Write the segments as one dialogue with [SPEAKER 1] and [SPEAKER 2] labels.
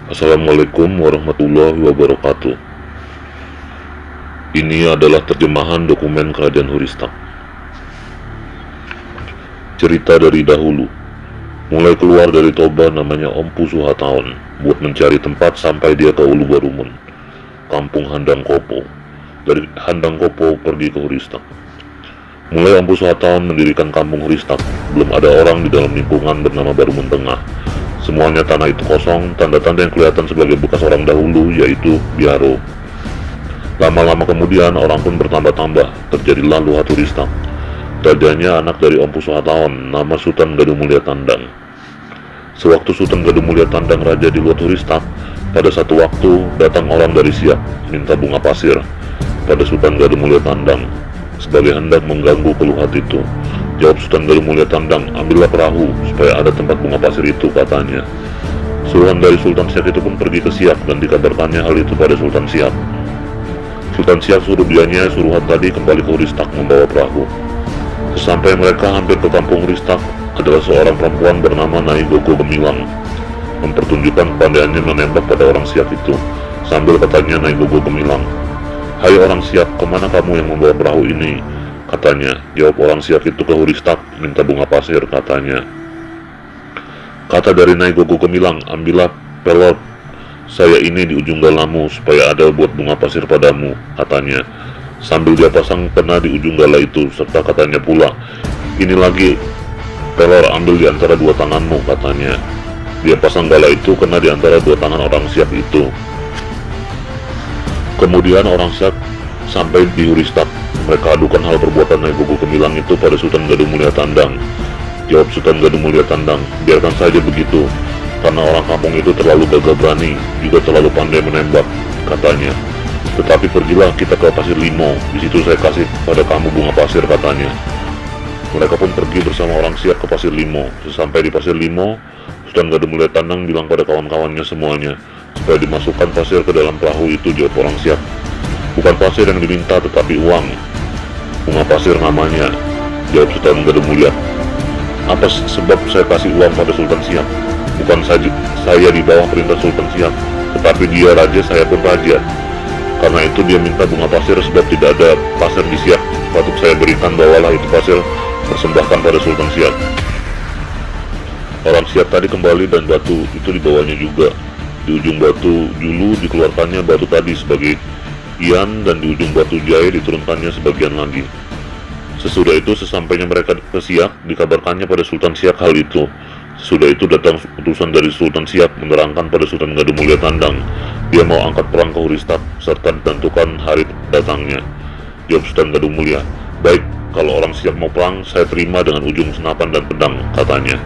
[SPEAKER 1] Assalamualaikum warahmatullahi wabarakatuh. Ini adalah terjemahan dokumen Kerajaan Huristak. Cerita dari dahulu. Mulai keluar dari Toba namanya Empu Suhataon buat mencari tempat sampai dia ke Ulu Barumun, kampung Handang Kopo. Dari Handang Kopo pergi ke Huristak. Mulai Empu Suhataon mendirikan kampung Huristak, belum ada orang di dalam lingkungan bernama Barumun Tengah. Semuanya tanah itu kosong, tanda-tanda yang kelihatan sebagai bekas orang dahulu yaitu biaro. Lama-lama kemudian orang pun bertambah-tambah, terjadilah Luhat Huristak. Rajanya anak dari Empu Suhataon, nama Sultan Gadu Mulia Tandang. Sewaktu Sultan Gadu Mulia Tandang raja di Luhat Huristak, pada satu waktu datang orang dari Siak minta bunga pasir pada Sultan Gadu Mulia Tandang sebagai hendak mengganggu ke Luhat itu. Jawab Sultan Gadu Mulia Tandang, ambillah perahu supaya ada tempat bunga pasir itu, katanya. Suruhan dari Sultan Siak itu pun pergi ke Siak dan dikabarkannya hal itu pada Sultan Siak. Sultan Siak suruh dianya suruhan tadi kembali ke Huristak membawa perahu. Sesampai mereka hampir ke kampung Huristak, adalah seorang perempuan bernama Nyai Gogo Gemilang mempertunjukkan kepandaiannya menembak pada orang Siak itu, sambil katanya Nyai Gogo Gemilang, "Hai orang Siak, kemana kamu yang membawa perahu ini?" katanya. Jawab orang Siak itu, ke Huristak minta bunga pasir, katanya. Kata dari Nyai Gogo Gemilang, "Ambillah pelot saya ini di ujung galamu supaya ada buat bunga pasir padamu," katanya. Sambil dia pasang kena di ujung gala itu, serta katanya pula, "Ini lagi pelor, ambil di antara dua tanganmu," katanya. Dia pasang gala itu kena di antara dua tangan orang Siak itu. Kemudian orang Siak sampai di Huristak. Mereka adukan hal perbuatan Nyai Gogo Gemilang itu pada Sultan Gadu Mulia Tandang. Jawab Sultan Gadu Mulia Tandang, "Biarkan saja begitu, karena orang kampung itu terlalu gagah berani, juga terlalu pandai menembak," katanya. "Tetapi pergilah kita ke Pasir Limo, di situ saya kasih pada kamu bunga pasir," katanya. Mereka pun pergi bersama orang Siak ke Pasir Limo. Sesampai di Pasir Limo, Sultan Gadu Mulia Tandang bilang pada kawan-kawannya semuanya supaya dimasukkan pasir ke dalam perahu itu. Jawab orang Siak, "Bukan pasir yang diminta, tetapi uang. Bunga pasir namanya." Jawab Sultan Gadu Mulia, "Apa sebab saya kasih uang pada Sultan Siak? Bukan saja saya di bawah perintah Sultan Siak, tetapi dia raja, saya pun raja. Karena itu dia minta bunga pasir, sebab tidak ada pasir di Siak. Patut saya berikan, bawalah itu pasir, persembahkan pada Sultan Siak." Orang Siak tadi kembali dan batu itu dibawanya juga. Di ujung batu Julu dikeluarkannya batu tadi sebagai ian, dan di ujung batu Jaya diturunkannya sebagian lagi. Sesudah itu, sesampainya mereka ke Siak, dikabarkannya pada Sultan Siak hal itu. Sesudah itu datang utusan dari Sultan Siak menerangkan pada Sultan Gadu Mulia Tandang, dia mau angkat perang ke Huristak serta ditentukan hari datangnya. Jawab Sultan Gadu Mulia, "Baik, kalau orang Siak mau perang, saya terima dengan ujung senapan dan pedang," katanya.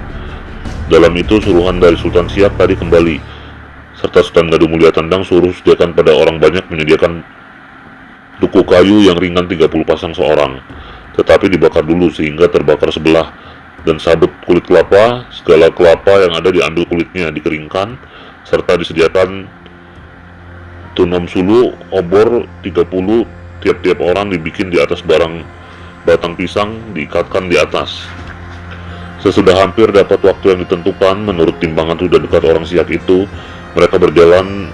[SPEAKER 1] Dalam itu suruhan dari Sultan Siak tadi kembali, serta Sultan Gadu Mulia Tandang suruh sediakan pada orang banyak menyediakan tuku kayu yang ringan 30 pasang seorang, tetapi dibakar dulu sehingga terbakar sebelah, dan sabut kulit kelapa, segala kelapa yang ada diambil kulitnya, dikeringkan, serta disediakan tunom sulu, obor 30, tiap-tiap orang dibikin di atas barang batang pisang, diikatkan di atas. Sesudah hampir dapat waktu yang ditentukan, menurut timbangan sudah dekat orang Siak itu, mereka berjalan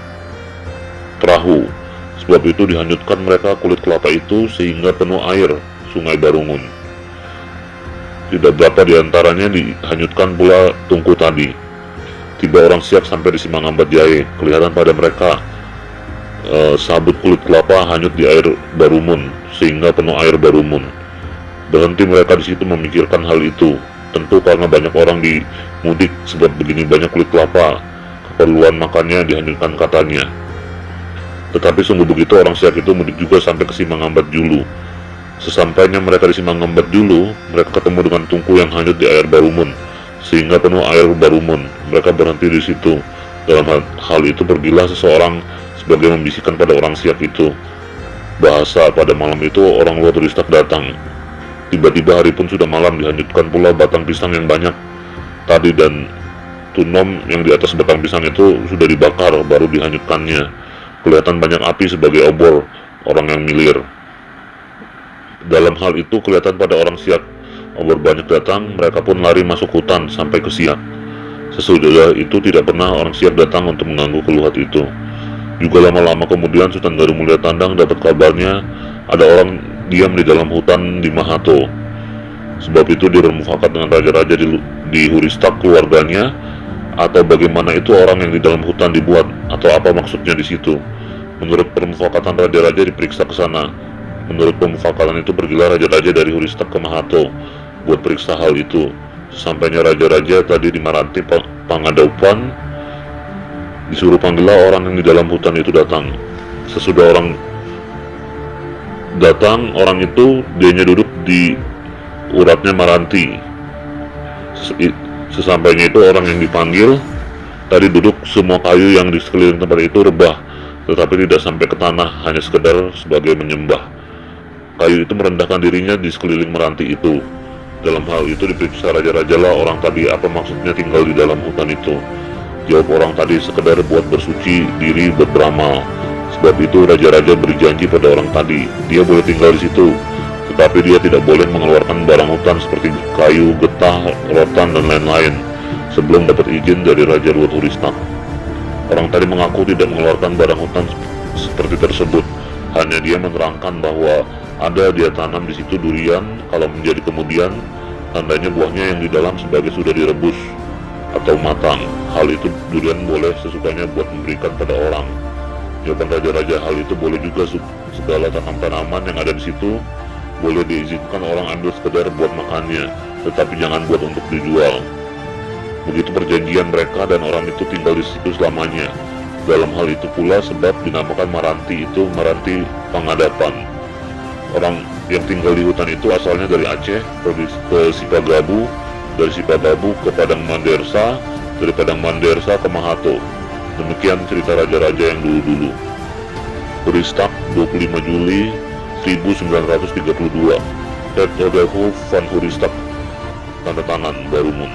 [SPEAKER 1] perahu. Sebab itu dihanyutkan mereka kulit kelapa itu sehingga penuh air Sungai Barungun. Tidak berapa diantaranya dihanyutkan pula tungku tadi. Tiba orang Siak sampai di Simangambat Jaya, kelihatan pada mereka sabut kulit kelapa hanyut di air Barumun sehingga penuh air Barumun. Berhenti mereka di situ memikirkan hal itu. Tentu karena banyak orang di mudik, sebab begini banyak kulit kelapa, keperluan makannya dihanyutkan, katanya. Tetapi sungguh begitu, orang Siak itu mudik juga sampai ke Simangambat Julu. Sesampainya mereka di Simangambat Julu, mereka ketemu dengan tungku yang hanyut di air Barumun sehingga penuh air Barumun. Mereka berhenti di situ. Dalam hal itu pergilah seseorang sebagai membisikkan pada orang Siak itu bahasa, pada malam itu orang luar Huristak datang. Tiba-tiba hari pun sudah malam, dihanyutkan pula batang pisang yang banyak tadi, dan tunom yang di atas batang pisang itu sudah dibakar, baru dihanyutkannya. Kelihatan banyak api sebagai obor orang yang milir. Dalam hal itu kelihatan pada orang Siak obor banyak datang, mereka pun lari masuk hutan sampai ke Siak. Sesudah itu tidak pernah orang siap datang untuk mengganggu keluhat itu. Juga lama-lama kemudian Sultan Garumulya Tandang dapat kabarnya ada orang diam di dalam hutan di Mahato. Sebab itu dia bermufakat dengan raja-raja di Huristak keluarganya, atau bagaimana itu orang yang di dalam hutan dibuat, atau apa maksudnya di situ. Menurut permufakatan raja-raja diperiksa ke sana. Menurut pemufakatan itu pergilah raja-raja dari Huristak ke Mahato buat periksa hal itu. Sesampainya raja-raja tadi di Maranti Pangadaupan, disuruh panggillah orang yang di dalam hutan itu datang. Sesudah orang datang, orang itu dianya duduk di uratnya Maranti. Sesampainya itu orang yang dipanggil tadi duduk, semua kayu yang di sekeliling tempat itu rebah, tetapi tidak sampai ke tanah, hanya sekedar sebagai menyembah. Kayu itu merendahkan dirinya di sekeliling Maranti itu. Dalam hal itu diperiksa raja-raja lah orang tadi apa maksudnya tinggal di dalam hutan itu. Jawab orang tadi sekedar buat bersuci diri, beramal. Sebab itu raja-raja berjanji pada orang tadi, dia boleh tinggal di situ, tetapi dia tidak boleh mengeluarkan barang hutan seperti kayu, getah, rotan, dan lain-lain sebelum dapat izin dari Raja Luhut Huristak. Orang tadi mengaku tidak mengeluarkan barang hutan seperti tersebut, hanya dia menerangkan bahwa ada dia tanam di situ durian. Kalau menjadi kemudian, tandanya buahnya yang di dalam sebagai sudah direbus atau matang. Hal itu durian boleh sesukanya buat memberikan pada orang. Jawaban raja-raja, hal itu boleh juga. Segala tanaman yang ada di situ boleh diizinkan orang ambil sekedar buat makannya, tetapi jangan buat untuk dijual. Begitu perjanjian mereka, dan orang itu tinggal di situ selamanya. Dalam hal itu pula sebab dinamakan Maranti itu Maranti Pangadapan. Orang yang tinggal di hutan itu asalnya dari Aceh ke Sipagabu, dari Sipagabu ke Padang Mandersa, dari Padang Mandersa ke Mahato. Demikian cerita raja-raja yang dulu-dulu. Huristak, 25 Juli 1932. Het Odelhof van Huristak, tanda tangan Barumun.